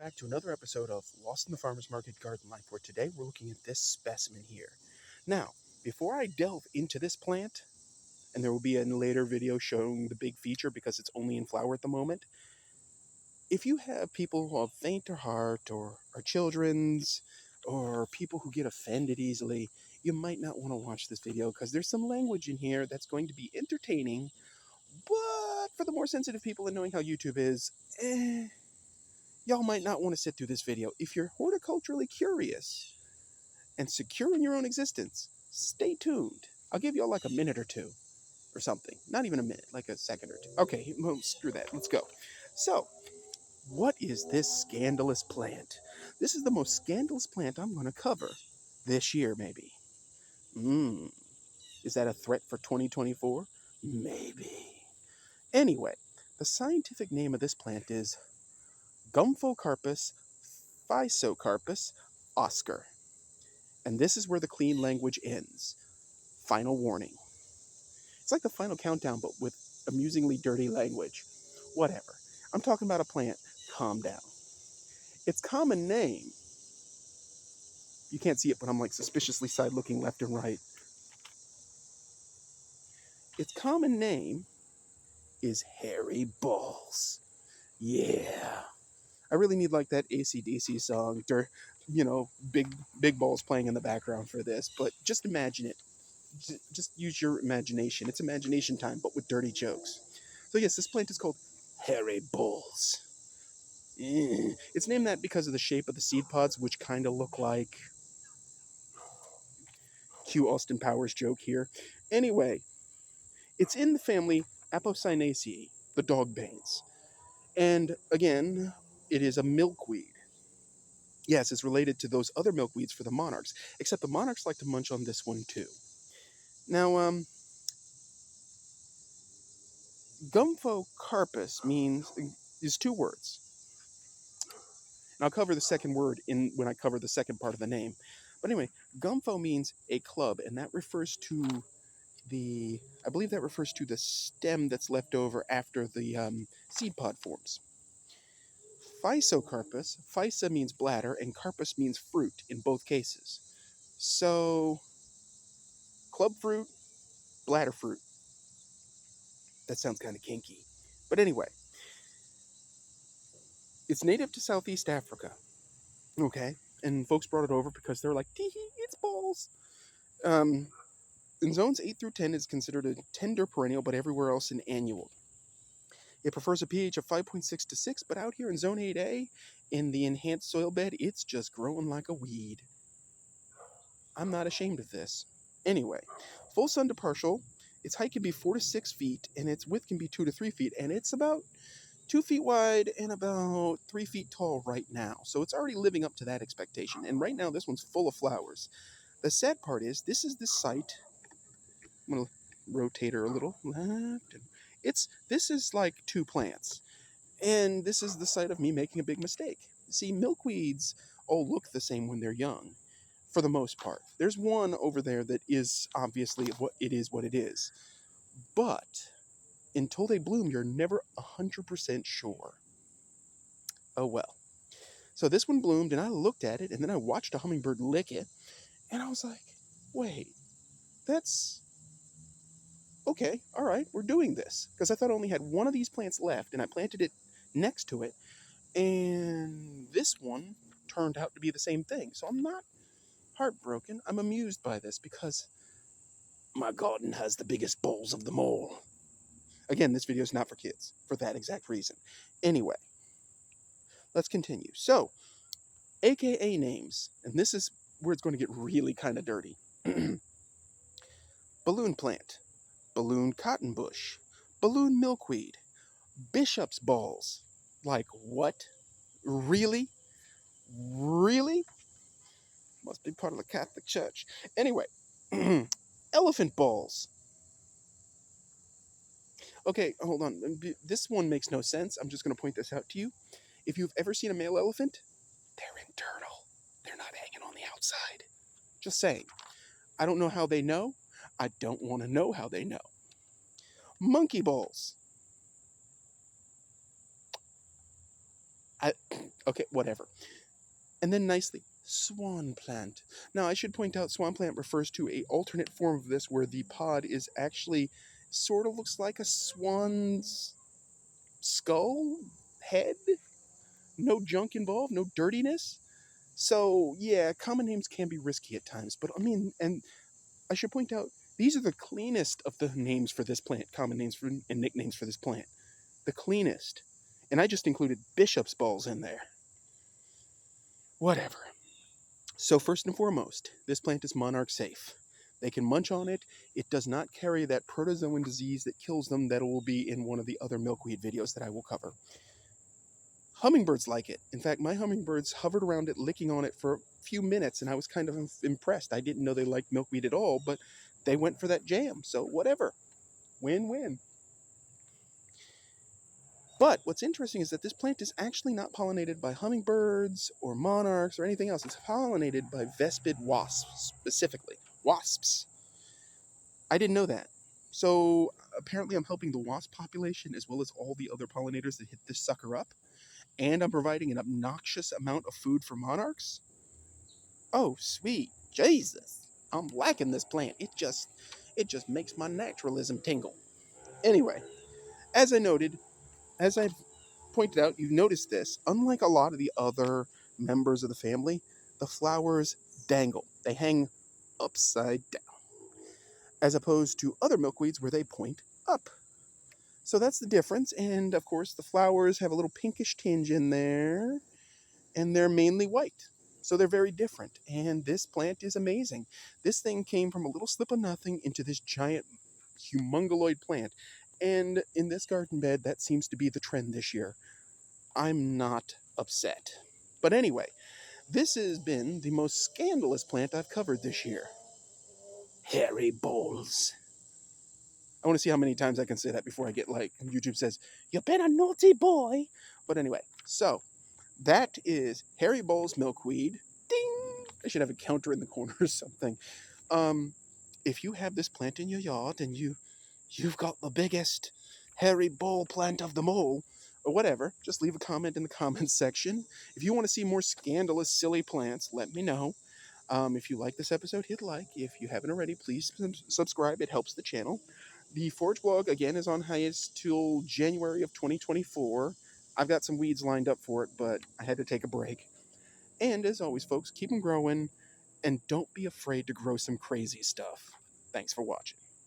back to another episode of Lost in the Farmer's Market Garden Life, where today we're looking at this specimen here. Now, before I delve into this plant, and there will be a later video showing the big feature because it's only in flower at the moment, if you have people who have faint of heart or are children's or people who get offended easily, you might not want to watch this video because there's some language in here that's going to be entertaining, but for the more sensitive people and knowing how YouTube is, y'all might not want to sit through this video. If you're horticulturally curious and secure in your own existence, stay tuned. I'll give y'all like a minute or two or something. Not even a minute, like a second or two. Okay, well, screw that. Let's go. So, what is this scandalous plant? This is the most scandalous plant I'm going to cover this year, maybe. Is that a threat for 2024? Maybe. Anyway, the scientific name of this plant is Gomphocarpus, physocarpus, Oscar. And this is where the clean language ends. Final warning. It's like the final countdown, but with amusingly dirty language. Whatever. I'm talking about a plant. Calm down. Its common name, you can't see it, but I'm like suspiciously side looking left and right. Its common name is Hairy Balls. Yeah. I really need like that AC/DC song, big balls playing in the background for this, but just imagine it. Just use your imagination. It's imagination time, but with dirty jokes. So yes, this plant is called Hairy Balls. It's named that because of the shape of the seed pods, which kind of look like... Cue Austin Powers joke here. Anyway, it's in the family Apocynaceae, the dog banes. And again, it is a milkweed. Yes, it's related to those other milkweeds for the monarchs, except the monarchs like to munch on this one too. Now, Gomphocarpus is two words. And I'll cover the second word when I cover the second part of the name. But anyway, Gompho means a club, and that refers to I believe that refers to the stem that's left over after the seed pod forms. Physocarpus, physa means bladder, and carpus means fruit in both cases. So, club fruit, bladder fruit. That sounds kind of kinky. But anyway, it's native to Southeast Africa. Okay? And folks brought it over because they're like, tee-hee, it's balls. In zones 8 through 10, it's considered a tender perennial, but everywhere else an annual. It prefers a pH of 5.6 to 6, but out here in Zone 8A, in the enhanced soil bed, it's just growing like a weed. I'm not ashamed of this. Anyway, full sun to partial, its height can be 4 to 6 feet, and its width can be 2 to 3 feet, and it's about 2 feet wide and about 3 feet tall right now. So it's already living up to that expectation. And right now, this one's full of flowers. The sad part is, this is the site. I'm going to rotate her a little. This is like two plants. And this is the site of me making a big mistake. See, milkweeds all look the same when they're young, for the most part. There's one over there that is obviously what it is. But until they bloom, you're never 100% sure. Oh well. So this one bloomed, and I looked at it, and then I watched a hummingbird lick it, and I was like, wait, that's... okay, all right, we're doing this. Because I thought I only had one of these plants left, and I planted it next to it, and this one turned out to be the same thing. So I'm not heartbroken. I'm amused by this because my garden has the biggest balls of them all. Again, this video is not for kids, for that exact reason. Anyway, let's continue. So, AKA names, and this is where it's going to get really kind of dirty. Balloon plant, balloon cotton bush, balloon milkweed, bishop's balls. Like, what? Really? Really? Must be part of the Catholic Church. Anyway, elephant balls. Okay, hold on. This one makes no sense. I'm just going to point this out to you. If you've ever seen a male elephant, they're internal. They're not hanging on the outside. Just saying. I don't know how they know. I don't want to know how they know. Monkey balls. Okay, whatever. And then nicely, swan plant. Now, I should point out swan plant refers to a alternate form of this where the pod is actually sort of looks like a swan's skull, head, no junk involved, no dirtiness. So, yeah, common names can be risky at times, but I mean, and I should point out, these are the cleanest of the names for this plant, common names for, and nicknames for this plant. The cleanest. And I just included bishop's balls in there. Whatever. So, first and foremost, this plant is monarch safe. They can munch on it. It does not carry that protozoan disease that kills them that will be in one of the other milkweed videos that I will cover. Hummingbirds like it. In fact, my hummingbirds hovered around it, licking on it for a few minutes, and I was kind of impressed. I didn't know they liked milkweed at all, but they went for that jam, so whatever. Win-win. But what's interesting is that this plant is actually not pollinated by hummingbirds or monarchs or anything else. It's pollinated by vespid wasps, specifically. Wasps. I didn't know that. So apparently I'm helping the wasp population as well as all the other pollinators that hit this sucker up. And I'm providing an obnoxious amount of food for monarchs. Oh, sweet Jesus. I'm liking this plant. It just makes my naturalism tingle. Anyway, as I pointed out, you've noticed this. Unlike a lot of the other members of the family, the flowers dangle. They hang upside down, as opposed to other milkweeds where they point up. So that's the difference. And of course, the flowers have a little pinkish tinge in there, and they're mainly white. So they're very different. And this plant is amazing. This thing came from a little slip of nothing into this giant, humongoloid plant. And in this garden bed, that seems to be the trend this year. I'm not upset. But anyway, this has been the most scandalous plant I've covered this year. Hairy balls. I want to see how many times I can say that before I get like YouTube says, "You've been a naughty boy." But anyway, so that is Hairy Balls Milkweed. Ding! I should have a counter in the corner or something. If you have this plant in your yard and you've got the biggest hairy ball plant of them all, or whatever, just leave a comment in the comments section. If you want to see more scandalous, silly plants, let me know. If you like this episode, hit like. If you haven't already, please subscribe. It helps the channel. The Forge blog, again, is on hiatus till January of 2024. I've got some weeds lined up for it, but I had to take a break. And as always, folks, keep them growing, and don't be afraid to grow some crazy stuff. Thanks for watching.